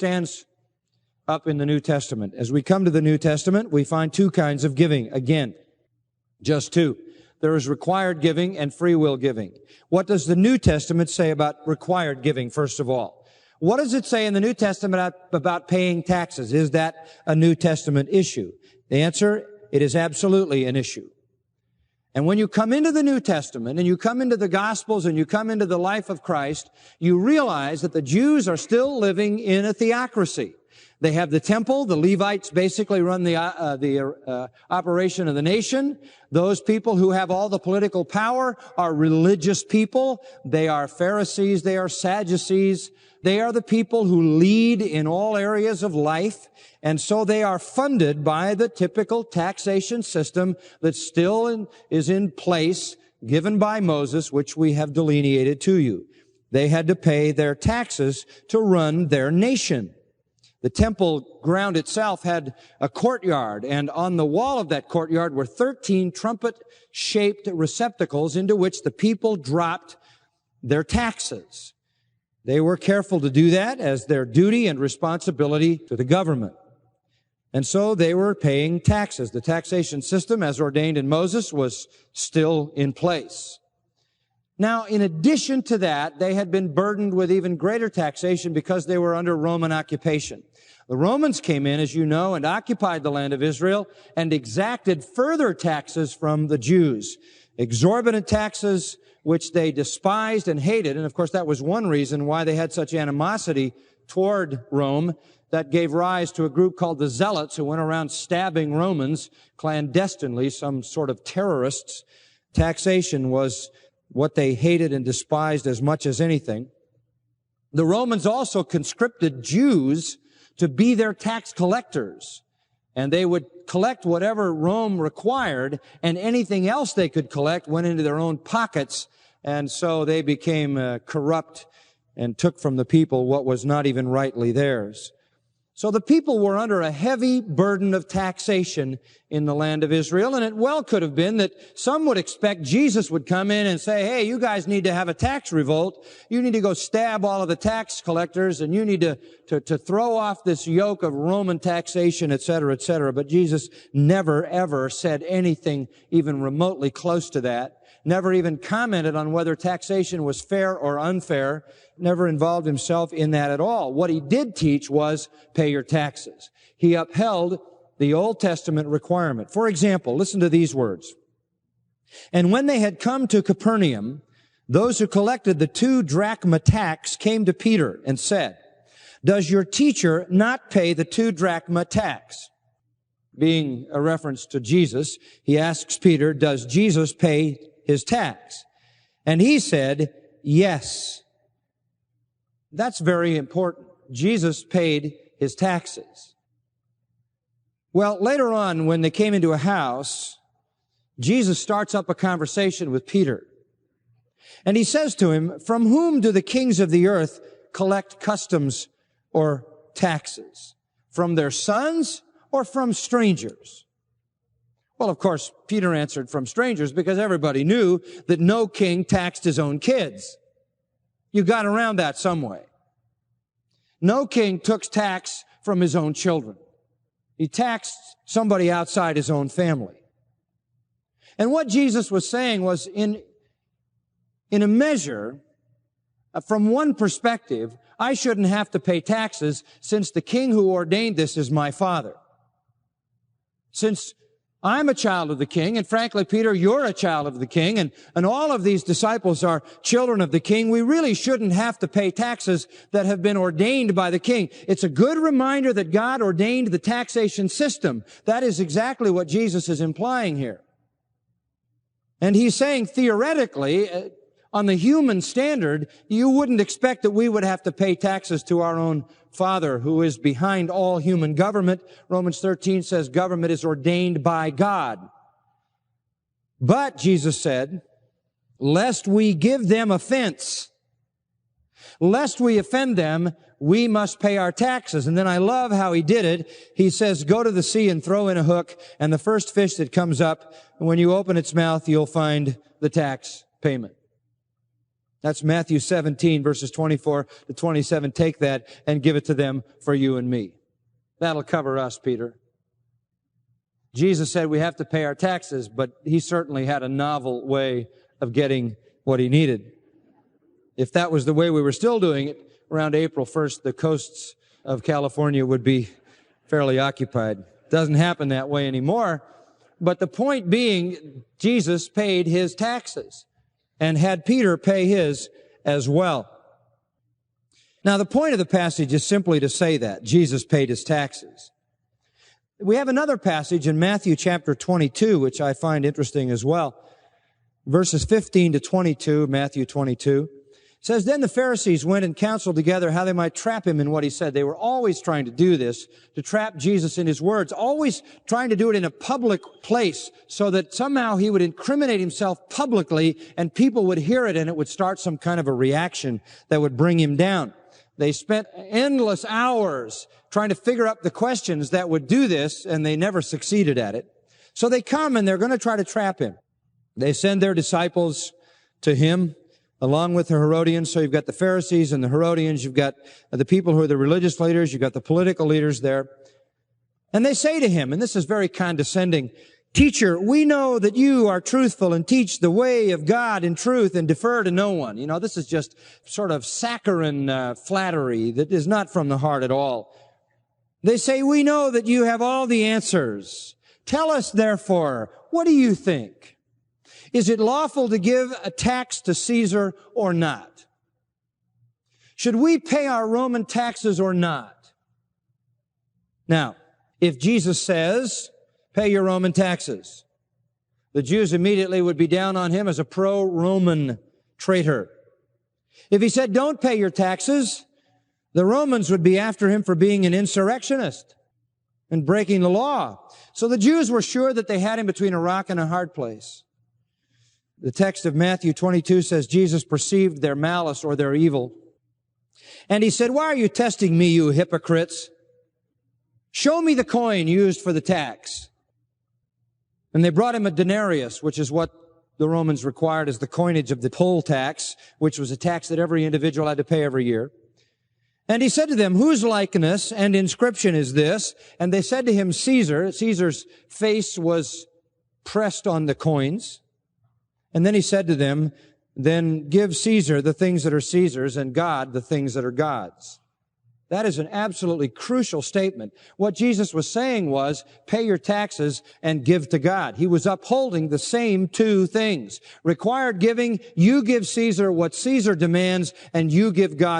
stands up in the New Testament. As we come to the New Testament, we find two kinds of giving. Again, just two. There is required giving and free will giving. What does the New Testament say about required giving, first of all? What does it say in the New Testament about paying taxes? Is that a New Testament issue? The answer, it is absolutely an issue. And when you come into the New Testament and you come into the Gospels and you come into the life of Christ, you realize that the Jews are still living in a theocracy. They have the temple. The Levites basically run the operation of the nation. Those people who have all the political power are religious people. They are Pharisees. They are Sadducees. They are the people who lead in all areas of life. And so they are funded by the typical taxation system that still is in place, given by Moses, which we have delineated to you. They had to pay their taxes to run their nation. The temple ground itself had a courtyard, and on the wall of that courtyard were 13 trumpet-shaped receptacles into which the people dropped their taxes. They were careful to do that as their duty and responsibility to the government. And so they were paying taxes. The taxation system, as ordained in Moses, was still in place. Now, in addition to that, they had been burdened with even greater taxation because they were under Roman occupation. The Romans came in, as you know, and occupied the land of Israel and exacted further taxes from the Jews. Exorbitant taxes which they despised and hated. And of course, that was one reason why they had such animosity toward Rome. That gave rise to a group called the Zealots who went around stabbing Romans clandestinely, some sort of terrorists. Taxation was what they hated and despised as much as anything. The Romans also conscripted Jews to be their tax collectors. And they would collect whatever Rome required, and anything else they could collect went into their own pockets. And so they became corrupt and took from the people what was not even rightly theirs. So the people were under a heavy burden of taxation in the land of Israel, and it well could have been that some would expect Jesus would come in and say, hey, you guys need to have a tax revolt. You need to go stab all of the tax collectors, and you need to throw off this yoke of Roman taxation, et cetera, et cetera. But Jesus never, ever said anything even remotely close to that. Never even commented on whether taxation was fair or unfair, never involved himself in that at all. What he did teach was pay your taxes. He upheld the Old Testament requirement. For example, listen to these words. And when they had come to Capernaum, those who collected the 2 drachma tax came to Peter and said, does your teacher not pay the 2 drachma tax? Being a reference to Jesus, he asks Peter, does Jesus pay his tax? And he said, yes. That's very important. Jesus paid his taxes. Well, later on, when they came into a house, Jesus starts up a conversation with Peter. And he says to him, from whom do the kings of the earth collect customs or taxes? From their sons or from strangers? Well, of course, Peter answered from strangers because everybody knew that no king taxed his own kids. You got around that some way. No king took tax from his own children. He taxed somebody outside his own family. And what Jesus was saying was, in a measure, from one perspective, I shouldn't have to pay taxes since the king who ordained this is my father. Since I'm a child of the king, and frankly, Peter, you're a child of the king, and all of these disciples are children of the king. We really shouldn't have to pay taxes that have been ordained by the king. It's a good reminder that God ordained the taxation system. That is exactly what Jesus is implying here. And he's saying, theoretically, on the human standard, you wouldn't expect that we would have to pay taxes to our own Father who is behind all human government. Romans 13 says government is ordained by God. But, Jesus said, lest we give them offense, lest we offend them, we must pay our taxes. And then I love how he did it. He says, go to the sea and throw in a hook, and the first fish that comes up, when you open its mouth, you'll find the tax payment. That's Matthew 17, verses 24 to 27. Take that and give it to them for you and me. That'll cover us, Peter. Jesus said we have to pay our taxes, but he certainly had a novel way of getting what he needed. If that was the way we were still doing it, around April 1st, the coasts of California would be fairly occupied. Doesn't happen that way anymore. But the point being, Jesus paid his taxes and had Peter pay his as well. Now, the point of the passage is simply to say that Jesus paid his taxes. We have another passage in Matthew chapter 22, which I find interesting as well. Verses 15 to 22, Matthew 22. It says, Then the Pharisees went and counseled together how they might trap him in what he said. They were always trying to do this, to trap Jesus in his words, always trying to do it in a public place so that somehow he would incriminate himself publicly and people would hear it and it would start some kind of a reaction that would bring him down. They spent endless hours trying to figure out the questions that would do this, and they never succeeded at it. So they come and they're going to try to trap him. They send their disciples to him, along with the Herodians. So you've got the Pharisees and the Herodians. You've got the people who are the religious leaders. You've got the political leaders there. And they say to him, and this is very condescending, Teacher, we know that you are truthful and teach the way of God in truth and defer to no one. You know, this is just sort of saccharine flattery that is not from the heart at all. They say, we know that you have all the answers. Tell us, therefore, what do you think? Is it lawful to give a tax to Caesar or not? Should we pay our Roman taxes or not? Now, if Jesus says, pay your Roman taxes, the Jews immediately would be down on him as a pro-Roman traitor. If he said, don't pay your taxes, the Romans would be after him for being an insurrectionist and breaking the law. So the Jews were sure that they had him between a rock and a hard place. The text of Matthew 22 says Jesus perceived their malice or their evil. And he said, why are you testing me, you hypocrites? Show me the coin used for the tax. And they brought him a denarius, which is what the Romans required as the coinage of the poll tax, which was a tax that every individual had to pay every year. And he said to them, whose likeness and inscription is this? And they said to him, Caesar. Caesar's face was pressed on the coins. And then he said to them, then give Caesar the things that are Caesar's and God the things that are God's. That is an absolutely crucial statement. What Jesus was saying was, pay your taxes and give to God. He was upholding the same two things. Required giving, you give Caesar what Caesar demands, and you give God